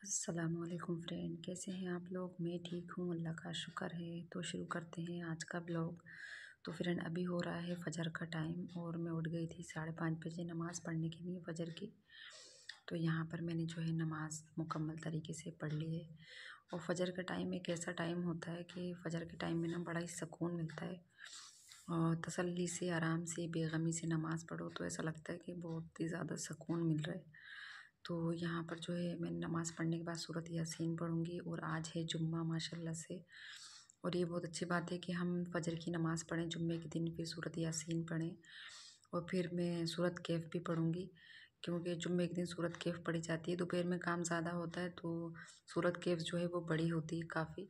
अस्सलामुअलैकुम फ्रेंड, कैसे हैं आप लोग। मैं ठीक हूँ, अल्लाह का शुक्र है। तो शुरू करते हैं आज का ब्लॉग। तो फ्रेंड अभी हो रहा है फ़जर का टाइम और मैं उठ गई थी 5:30 बजे नमाज़ पढ़ने के लिए फ़जर की। तो यहाँ पर मैंने जो है नमाज़ मुकम्मल तरीके से पढ़ ली है। और फ़जर का टाइम एक ऐसा टाइम होता है कि फ़जर के टाइम में ना बड़ा ही सुकून मिलता है और तसल्ली से आराम से बेगमी से नमाज़ पढ़ो तो ऐसा लगता है कि बहुत ही ज़्यादा सुकून मिल रहा है। तो यहाँ पर जो है मैं नमाज़ पढ़ने के बाद सूरत यासीन पढ़ूँगी और आज है जुम्मा माशाल्लाह से। और ये बहुत अच्छी बात है कि हम फ़जर की नमाज़ पढ़ें जुम्मे के दिन, फिर सूरत यासीन पढ़ें और फिर मैं सूरत कहफ़ भी पढ़ूँगी, क्योंकि जुम्मे के दिन सूरत कहफ़ पढ़ी जाती है। दोपहर में काम ज़्यादा होता है तो सूरत कहफ़ जो है वो बड़ी होती है काफ़ी,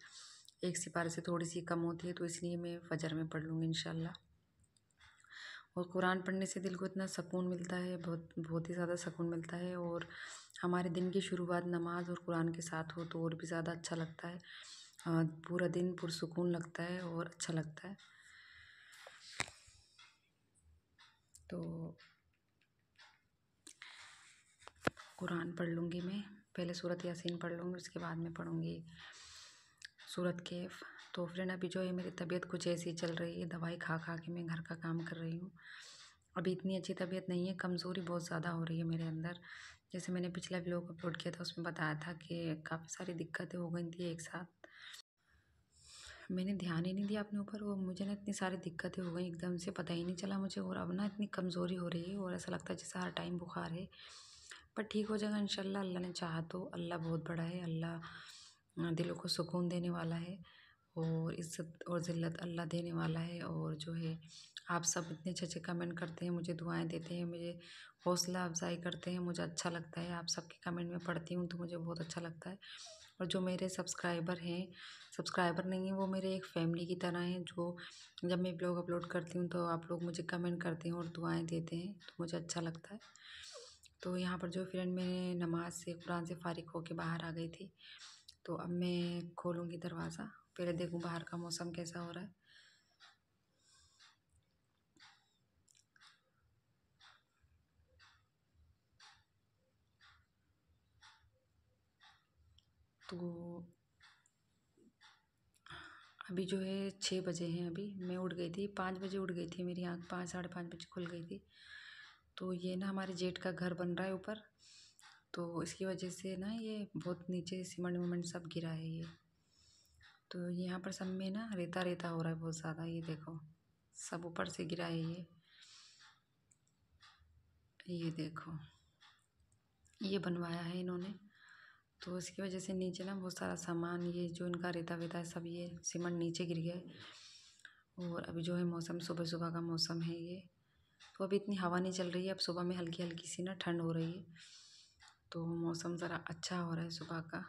एक सिपारे से थोड़ी सी कम होती है, तो इसलिए मैं फ़जर में पढ़ लूँगी इंशाल्लाह। और कुरान पढ़ने से दिल को इतना सुकून मिलता है, बहुत बहुत ही ज़्यादा सुकून मिलता है। और हमारे दिन की शुरुआत नमाज और कुरान के साथ हो तो और भी ज़्यादा अच्छा लगता है। पूरा दिन पुरसुकून लगता है और अच्छा लगता है। तो कुरान पढ़ लूँगी मैं, पहले सूरत यासीन पढ़ लूँगी, उसके बाद में पढ़ूँगी सूरत कहफ़। तो फ्रेंड अभी जो है मेरी तबीयत कुछ ऐसी चल रही है, दवाई खा खा के मैं घर का काम कर रही हूँ। अभी इतनी अच्छी तबीयत नहीं है, कमज़ोरी बहुत ज़्यादा हो रही है मेरे अंदर। जैसे मैंने पिछला व्लॉग अपलोड किया था उसमें बताया था कि काफ़ी सारी दिक्कतें हो गई थी एक साथ। मैंने ध्यान ही नहीं दिया अपने ऊपर और मुझे ना इतनी सारी दिक्कतें हो गई एकदम से, पता ही नहीं चला मुझे। और अब ना इतनी कमज़ोरी हो रही है और ऐसा लगता है जैसे हर टाइम बुखार है, पर ठीक हो जाएगा इंशाल्लाह। अल्लाह ने चाहा तो। अल्लाह बहुत बड़ा है, अल्लाह दिलों को सुकून देने वाला है और इज़्ज़त और ज़िल्लत अल्लाह देने वाला है। और जो है आप सब इतने अच्छे अच्छे कमेंट करते हैं, मुझे दुआएं देते हैं, मुझे हौसला अफजाई करते हैं, मुझे अच्छा लगता है। आप सबके कमेंट में पढ़ती हूँ तो मुझे बहुत अच्छा लगता है। और जो मेरे सब्सक्राइबर हैं, सब्सक्राइबर नहीं है वो मेरे एक फ़ैमिली की तरह हैं, जो जब मैं ब्लॉग अपलोड करती हूँ तो आप लोग मुझे कमेंट करते हैं और दुआएं देते हैं, तो मुझे अच्छा लगता है। तो यहाँ पर जो फ्रेंड मैं नमाज से कुरान से फ़ारिग होके बाहर आ गई थी, तो अब मैं खोलूँगी दरवाज़ा, पहले देखूँ बाहर का मौसम कैसा हो रहा है। तो अभी जो है 6 बजे हैं। अभी मैं उठ गई थी 5 बजे, उठ गई थी, मेरी आँख 5 साढ़े 5 बजे खुल गई थी। तो ये ना हमारे जेठ का घर बन रहा है ऊपर, तो इसकी वजह से ना ये बहुत नीचे सीमेंट विमेंट सब गिरा है ये। तो यहाँ पर सब में ना रेता रेता हो रहा है बहुत ज़्यादा, ये देखो सब ऊपर से गिरा है ये देखो ये बनवाया है इन्होंने। तो इसकी वजह से नीचे ना बहुत सारा सामान, ये जो इनका रेता वेता है सब, ये सीमेंट नीचे गिर गया है। और अभी जो है मौसम सुबह सुबह का मौसम है ये, तो अभी इतनी हवा नहीं चल रही है। अब सुबह में हल्की हल्की सी ना ठंड हो रही है, तो मौसम ज़रा अच्छा हो रहा है सुबह का।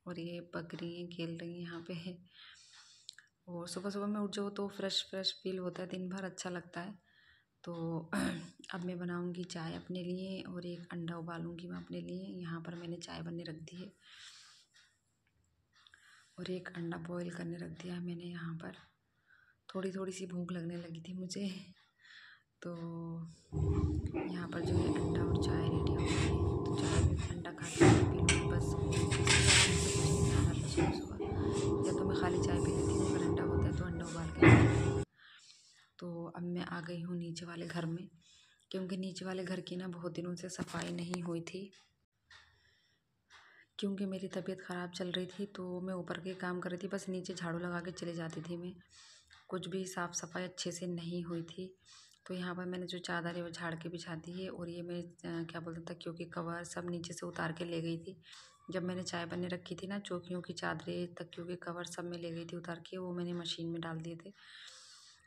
और ये बकरी खेल रही हैं यहाँ पे है। और सुबह सुबह में उठ जाओ तो फ्रेश फ्रेश फील होता है, दिन भर अच्छा लगता है। तो अब मैं बनाऊंगी चाय अपने लिए और एक अंडा उबालूंगी मैं अपने लिए। यहाँ पर मैंने चाय बनने रख दी है और एक अंडा बॉईल करने रख दिया है मैंने यहाँ पर। थोड़ी थोड़ी सी भूख लगने लगी थी मुझे, तो यहाँ पर जो है अंडा और चाय रेडी हो गई है। तो चाय में अंडा खा के पी लूँगी बस। इसके बाद मुझसे कुछ नहीं बनाना था सुबह सुबह, या तो मैं खाली चाय पी लेती हूँ, अगर अंडा होता है तो अंडा उबाल के खा लेती हूँ। तो अब मैं आ गई हूँ नीचे वाले घर में, क्योंकि नीचे वाले घर की ना बहुत दिनों से सफाई नहीं हुई थी, क्योंकि मेरी तबीयत ख़राब चल रही थी। तो मैं ऊपर के काम कर रही थी, बस नीचे झाड़ू लगा के चले जाती थी मैं, कुछ भी साफ़ सफाई अच्छे से नहीं हुई थी। तो यहाँ पर मैंने जो चादर है वो झाड़ के बिछा दी है। और ये मैं क्या बोलते तकियों के कवर सब नीचे से उतार के ले गई थी। जब मैंने चाय बनने रखी थी ना, चौकियों की चादरें तकियों के कवर सब मैं ले गई थी उतार के, वो मैंने मशीन में डाल दिए थे।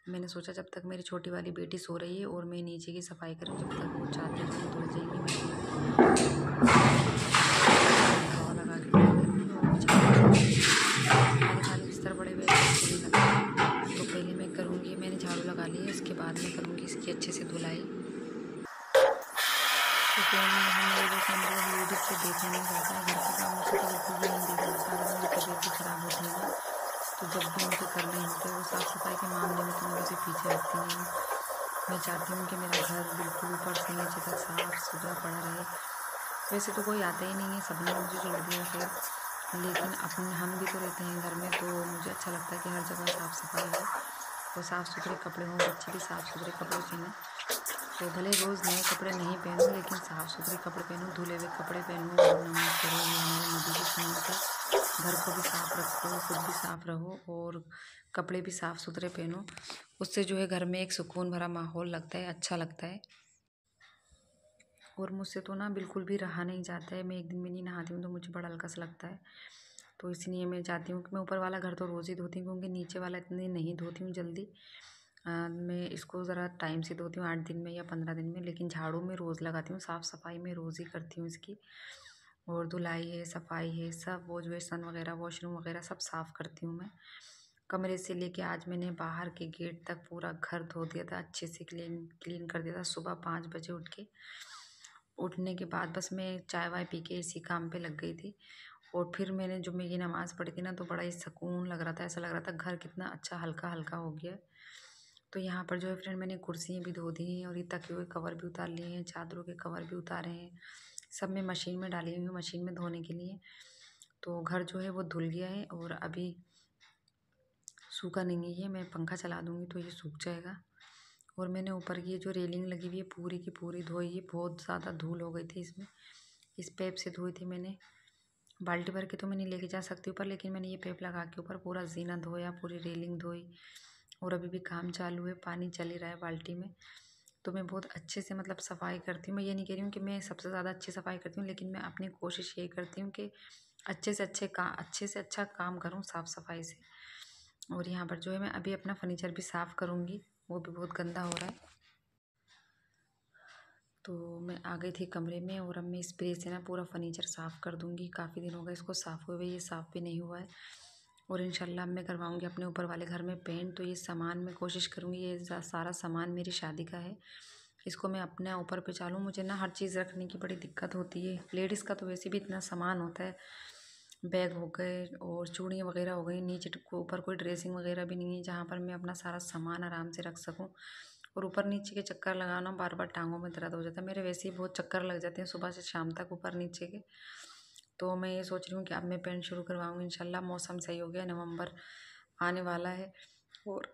मैंने सोचा जब तक मेरी छोटी वाली बेटी सो रही है और मैं नीचे की सफाई करूँ, जब तक वो चादरें जो धुल जाएंगी मशीन में, हवा लगा के खाली खाली बिस्तर बड़े हुए अच्छे नहीं लगते। तो पहले मैं करूँगी, मैंने झाड़ू लगा ली है, इसके बाद मैं करूँगी इसकी अच्छे से धुलाई। क्योंकि हम लोगों से मतलब यूट्यूब से देखा नहीं जाता है, घर के कामों से तो बिल्कुल भी नहीं देखा जाता। अगर मेरी तबीयत भी ख़राब होती है ना, तो जब भी मुझे करने होते हैं वो साफ़ सफाई के मामले में तो मैं किसी पीछे हटती नहीं हूँ। मैं चाहती हूँ कि मेरा घर बिल्कुल ऊपर से नीचे तक साफ़ सुथरा पड़ा रहे वैसे तो कोई आता ही नहीं है, सबने मुझे छोड़ दिया खैर, लेकिन अपने हम भी तो रहते हैं घर में, तो मुझे अच्छा लगता है कि हर जगह साफ़ सफाई हो और साफ़ सुथरे कपड़े हों, बच्चे भी साफ़ सुथरे कपड़े पहने। तो भले रोज़ नए कपड़े नहीं पहनूँ, लेकिन साफ़ सुथरे कपड़े पहनूँ, धुले हुए कपड़े पहनूँ और नमाज़ पढ़ो। ये हमारे नबी की सुन्नत है। घर को भी साफ़ रखो, खुद भी साफ़ रहो और कपड़े भी साफ़ सुथरे पहनो। उससे जो है घर में एक सुकून भरा माहौल लगता है, अच्छा लगता है। और मुझसे तो ना बिल्कुल भी रहा नहीं जाता है, मैं एक दिन भी नहीं नहाती हूँ तो मुझे बड़ा हल्का सा लगता है। तो इसलिए मैं चाहती हूँ कि मैं ऊपर वाला घर तो रोज़ ही धोती हूँ, क्योंकि नीचे वाला इतनी नहीं धोती हूँ जल्दी। मैं इसको ज़रा टाइम से धोती हूँ, 8 दिन में या 15 दिन में, लेकिन झाड़ू में रोज़ लगाती हूँ, साफ़ सफाई में रोज़ ही करती हूँ इसकी। और धुलाई है, सफाई है, सब वो जो बेसन वगैरह, वॉशरूम वगैरह सब साफ़ करती हूँ मैं। कमरे से लेके आज मैंने बाहर के गेट तक पूरा घर धो दिया था, अच्छे से क्लीन क्लीन कर दिया था। सुबह 5 बजे उठने के बाद बस मैं चाय वाय पी के इसी काम पे लग गई थी। और फिर मैंने जुम्मे की नमाज़ पढ़ी थी ना, तो बड़ा ही सुकून लग रहा था, ऐसा लग रहा था घर कितना अच्छा हल्का हल्का हो गया। तो यहाँ पर जो है फ्रेंड, मैंने कुर्सियाँ भी धो दी हैं और ये तकियों के कवर भी उतार लिए हैं, चादरों के कवर भी उतारे हैं। सब मैं मशीन में डाली हुई हूँ, मशीन में धोने के लिए। तो घर जो है वो धुल गया है और अभी सूखा नहीं है, ये मैं पंखा चला दूँगी तो ये सूख जाएगा। और मैंने ऊपर की जो रेलिंग लगी हुई है पूरी की पूरी धोई है, बहुत ज़्यादा धूल हो गई थी इसमें। इस पैप से धोई थी मैंने, बाल्टी भर के तो मैं नहीं लेके जा सकती ऊपर, लेकिन मैंने ये पैप लगा के ऊपर पूरा जीना धोया, पूरी रेलिंग धोई। और अभी भी काम चालू है, पानी चल ही रहा है बाल्टी में। तो मैं बहुत अच्छे से मतलब सफाई करती हूँ। मैं ये नहीं कह रही हूँ कि मैं सबसे ज़्यादा अच्छी सफाई करती हूँ, लेकिन मैं अपनी कोशिश यही करती हूँ कि अच्छे से अच्छा काम करूँ साफ़ सफाई से। और यहाँ पर जो है मैं अभी अपना फर्नीचर भी साफ़ करूँगी, वो भी बहुत गंदा हो रहा है। तो मैं आ गई थी कमरे में और अब मैं स्प्रे से ना पूरा फर्नीचर साफ़ कर दूँगी। काफ़ी दिन हो गए इसको साफ़ हुए हुए, ये साफ़ भी नहीं हुआ है। और इंशाल्लाह मैं करवाऊँगी अपने ऊपर वाले घर में पेंट। तो ये सामान मैं कोशिश करूँगी, ये सारा सामान मेरी शादी का है, इसको मैं अपने ऊपर पहुँचा लूँ। मुझे ना हर चीज़ रखने की बड़ी दिक्कत होती है। लेडीज़ का तो वैसे भी इतना सामान होता है, बैग हो गए और चूड़ियाँ वगैरह हो गई, नीचे को ऊपर कोई ड्रेसिंग वगैरह भी नहीं है जहाँ पर मैं अपना सारा सामान आराम से रख सकूँ। और ऊपर नीचे के चक्कर लगाना, बार बार टांगों में दर्द हो जाता है। मेरे वैसे ही बहुत चक्कर लग जाते हैं सुबह से शाम तक ऊपर नीचे के। तो मैं ये सोच रही हूँ कि अब मैं पेंट शुरू करवाऊँगी इंशाल्लाह। मौसम सही हो गया, नवंबर आने वाला है और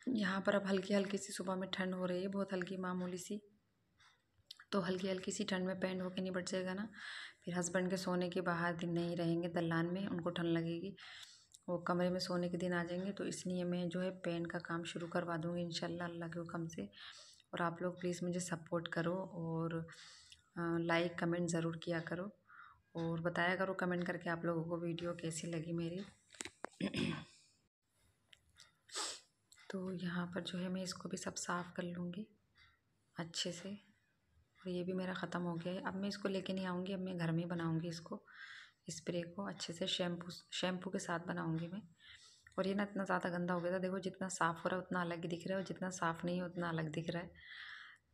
यहाँ पर अब हल्की हल्की सी सुबह में ठंड हो रही है, बहुत हल्की मामूली सी। तो हल्की हल्की सी ठंड में पेंट होके निबट जाएगा ना, फिर हस्बैंड के सोने के बाहर दिन नहीं रहेंगे दलान में, उनको ठंड लगेगी। वो कमरे में सोने के दिन आ जाएंगे, तो इसलिए मैं जो है पेंट का काम शुरू करवा दूँगी इंशाल्लाह अल्लाह के हुक्म से। और आप लोग प्लीज़ मुझे सपोर्ट करो और लाइक कमेंट ज़रूर किया करो और बताया करो कमेंट करके आप लोगों को वीडियो कैसी लगी मेरी। तो यहाँ पर जो है मैं इसको भी सब साफ़ कर लूँगी अच्छे से। और ये भी मेरा ख़त्म हो गया है। अब मैं इसको लेके नहीं आऊँगी, अब मैं घर में ही बनाऊँगी इसको, स्प्रे को अच्छे से शैम्पू के साथ बनाऊँगी मैं। और ये ना इतना ज़्यादा गंदा हो गया था, देखो जितना साफ़ हो रहा है उतना अलग ही दिख रहा है और जितना साफ़ नहीं है उतना अलग दिख रहा है।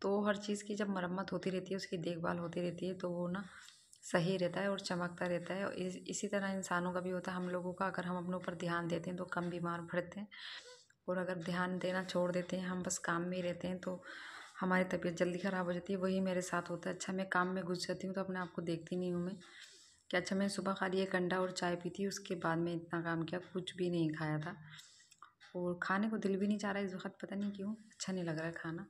तो हर चीज़ की जब मरम्मत होती रहती है, उसकी देखभाल होती रहती है, तो वो ना सही रहता है और चमकता रहता है। और इसी तरह इंसानों का भी होता है, हम लोगों का अगर हम अपने ऊपर ध्यान देते हैं तो कम बीमार पड़ते हैं। और अगर ध्यान देना छोड़ देते हैं, हम बस काम में ही रहते हैं, तो हमारी तबीयत जल्दी ख़राब हो जाती है। वही मेरे साथ होता है। अच्छा मैं काम में घुस जाती हूँ तो अपने आप को देखती नहीं हूँ मैं कि अच्छा मैं सुबह खाली 1 अंडा और चाय पी थी, उसके बाद मैं इतना काम किया, कुछ भी नहीं खाया था और खाने को दिल भी नहीं चाह रहा है इस वक्त, पता नहीं क्यों अच्छा नहीं लग रहा है खाना।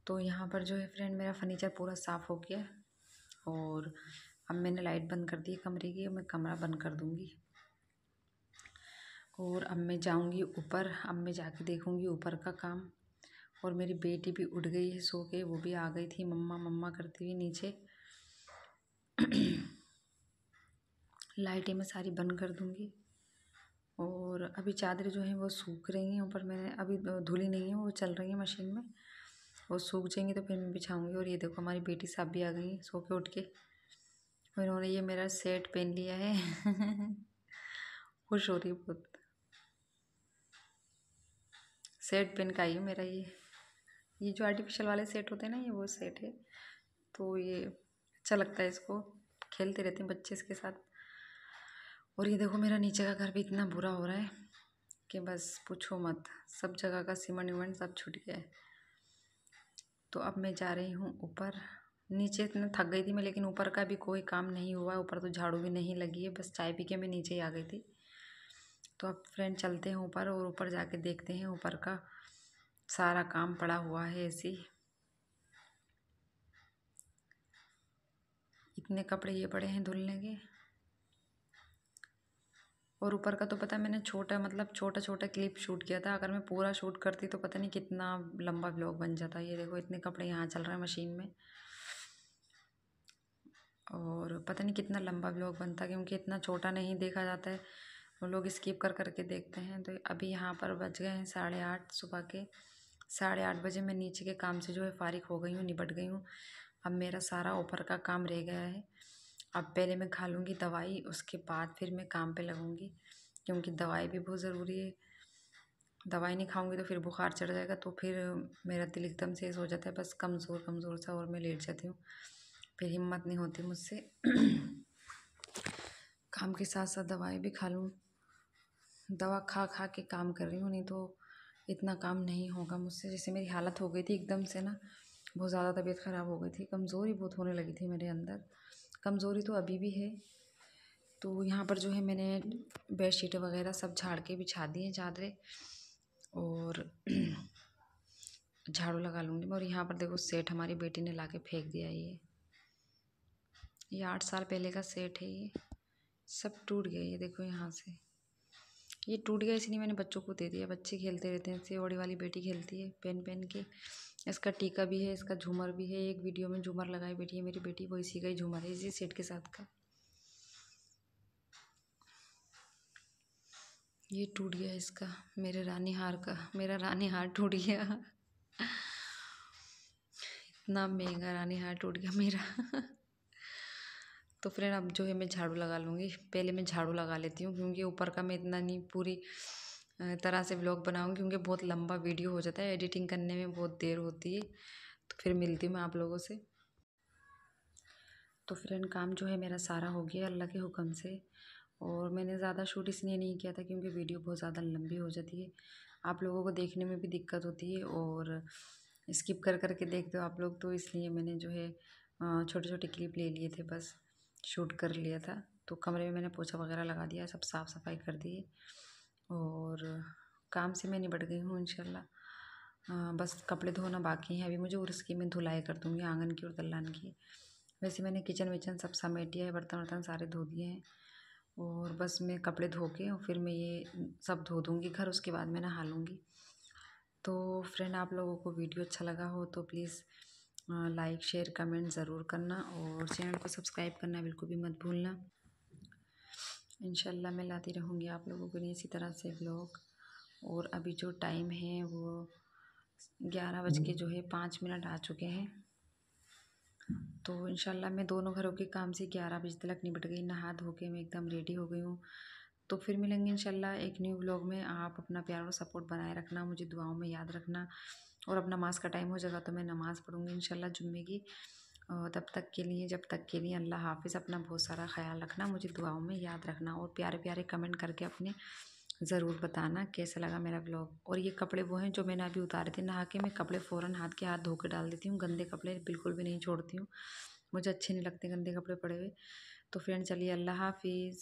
तो यहाँ पर जो है फ्रेंड मेरा फर्नीचर पूरा साफ़ हो गया और अब मैंने लाइट बंद कर दी है कमरे की, मैं कमरा बंद कर दूँगी। और अब मैं जाऊँगी ऊपर, अब मैं जाके देखूँगी ऊपर का काम। और मेरी बेटी भी उठ गई है सो के, वो भी आ गई थी मम्मा मम्मा करती हुई नीचे। लाइटें मैं सारी बंद कर दूँगी। और अभी चादरें जो हैं वो सूख रही हैं ऊपर, मैंने अभी धुली नहीं है, वो चल रही है मशीन में, वो सूख जाएंगी तो फिर मैं बिछाऊँगी। और ये देखो हमारी बेटी साहब भी आ गई सो के उठ के, और इन्होंने ये मेरा सेट पहन लिया है। खुश हो रही है बहुत। सेट पहन का ही है मेरा ये जो आर्टिफिशियल वाले सेट होते हैं ना, ये वो सेट है। तो ये अच्छा लगता है, इसको खेलते रहते हैं बच्चे इसके साथ। और ये देखो मेरा नीचे का घर भी इतना बुरा हो रहा है कि बस पूछो मत, सब जगह का सीमेंट वीमेंट सब छूट गया है। तो अब मैं जा रही हूँ ऊपर नीचे इतना थक गई थी मैं, लेकिन ऊपर का भी कोई काम नहीं हुआ है। ऊपर तो झाड़ू भी नहीं लगी है, बस चाय पी के मैं नीचे ही आ गई थी। तो अब फ्रेंड चलते हैं ऊपर और ऊपर जाके देखते हैं ऊपर का सारा काम पड़ा हुआ है ऐसे ही। इतने कपड़े ये पड़े हैं धुलने के। और ऊपर का तो पता है मैंने छोटा छोटा क्लिप शूट किया था। अगर मैं पूरा शूट करती तो पता नहीं कितना लंबा व्लॉग बन जाता। ये देखो इतने कपड़े यहाँ चल रहे हैं मशीन में, और पता नहीं कितना लंबा व्लॉग बनता, क्योंकि इतना छोटा नहीं देखा जाता है, वो लोग स्किप कर करके देखते हैं। तो अभी यहाँ पर बज गए हैं 8:30 सुबह के। 8:30 बजे मैं नीचे के काम से जो है फारिग हो गई हूँ, निपट गई हूँ। अब मेरा सारा ऊपर का काम रह गया है। अब पहले मैं खा लूँगी दवाई, उसके बाद फिर मैं काम पे लगूँगी, क्योंकि दवाई भी बहुत ज़रूरी है। दवाई नहीं खाऊंगी तो फिर बुखार चढ़ जाएगा, तो फिर मेरा दिल एकदम से हो जाता है बस कमज़ोर कमज़ोर सा, और मैं लेट जाती हूँ, फिर हिम्मत नहीं होती मुझसे। काम के साथ साथ दवाई भी खा लूँ। दवा खा खा के काम कर रही हूँ, नहीं तो इतना काम नहीं होगा मुझसे। जैसे मेरी हालत हो गई थी एकदम से ना, बहुत ज़्यादा तबीयत ख़राब हो गई थी, कमज़ोरी बहुत होने लगी थी मेरे अंदर। कमज़ोरी तो अभी भी है। तो यहाँ पर जो है मैंने बेडशीट वगैरह सब झाड़ के बिछा दी हैं चादरें, और झाड़ू लगा लूँगी मैं। और यहाँ पर देखो सेट हमारी बेटी ने लाके फेंक दिया है। ये 8 साल पहले का सेट है। ये सब टूट गया। ये देखो यहाँ से ये टूट गया, इसलिए मैंने बच्चों को दे दिया। बच्चे खेलते रहते हैं इससे। बड़ी वाली बेटी खेलती है पेन पेन के। इसका टीका भी है, इसका झूमर भी है। एक वीडियो में झूमर लगाई बेटी है मेरी बेटी, वो इसी का ही झूमर है, इसी सेट के साथ का। ये टूट गया इसका, मेरे रानी हार का। मेरा रानी हार टूट गया। इतना महंगा रानी हार टूट गया मेरा। तो फ्रेंड अब जो है मैं झाड़ू लगा लूँगी। पहले मैं झाड़ू लगा लेती हूँ, क्योंकि ऊपर का मैं इतना नहीं पूरी तरह से व्लॉग बनाऊँगी, क्योंकि बहुत लंबा वीडियो हो जाता है, एडिटिंग करने में बहुत देर होती है। तो फिर मिलती हूँ मैं आप लोगों से। तो फ्रेंड काम जो है मेरा सारा हो गया अल्लाह के हुक्म से। और मैंने ज़्यादा शूट इसलिए नहीं किया था, क्योंकि वीडियो बहुत ज़्यादा लंबी हो जाती है, आप लोगों को देखने में भी दिक्कत होती है, और स्किप कर कर के देखते हो आप लोग। तो इसलिए मैंने जो है छोटे छोटे क्लिप ले लिए थे, बस शूट कर लिया था। तो कमरे में मैंने पोछा वगैरह लगा दिया, सब साफ़ सफाई कर दी, और काम से मैं निपट गई हूँ इंशाल्लाह। बस कपड़े धोना बाकी हैं अभी मुझे, और उसकी मैं धुलाई कर दूँगी आंगन की और दल्लान की। वैसे मैंने किचन विचन सब समेट दिया है, बर्तन वर्तन सारे धो दिए हैं, और बस मैं कपड़े धो के और फिर मैं ये सब धो दूँगी घर, उसके बाद मैं नहा लूँगी। तो फ्रेंड आप लोगों को वीडियो अच्छा लगा हो तो प्लीज़ लाइक शेयर कमेंट ज़रूर करना, और चैनल को सब्सक्राइब करना बिल्कुल भी मत भूलना। इंशाल्लाह मैं लाती रहूँगी आप लोगों के लिए इसी तरह से ब्लॉग। और अभी जो टाइम है वो 11:05 आ चुके हैं। तो इंशाल्लाह मैं दोनों घरों के काम से 11 बजे तक निपट गई। नहा धो के मैं एकदम रेडी हो गई हूँ। तो फिर मिलेंगे इंशाल्लाह एक न्यू व्लॉग में। आप अपना प्यार और सपोर्ट बनाए रखना, मुझे दुआओं में याद रखना। और अब नमाज का टाइम हो जाएगा तो मैं नमाज़ पढ़ूँगी इंशाल्लाह जुम्मे की। और जब तक के लिए अल्लाह हाफिज़। अपना बहुत सारा ख्याल रखना, मुझे दुआओं में याद रखना, और प्यारे प्यारे कमेंट करके अपने ज़रूर बताना कैसा लगा मेरा ब्लॉग। और ये कपड़े वो हैं जो मैंने अभी उतारे थे नहा के। मैं कपड़े फ़ौरन हाथ के हाथ धो के डाल देती हूँ, गंदे कपड़े बिल्कुल भी नहीं छोड़ती हूँ, मुझे अच्छे नहीं लगते गंदे कपड़े पड़े हुए। तो फ्रेंड चलिए अल्लाह हाफिज़।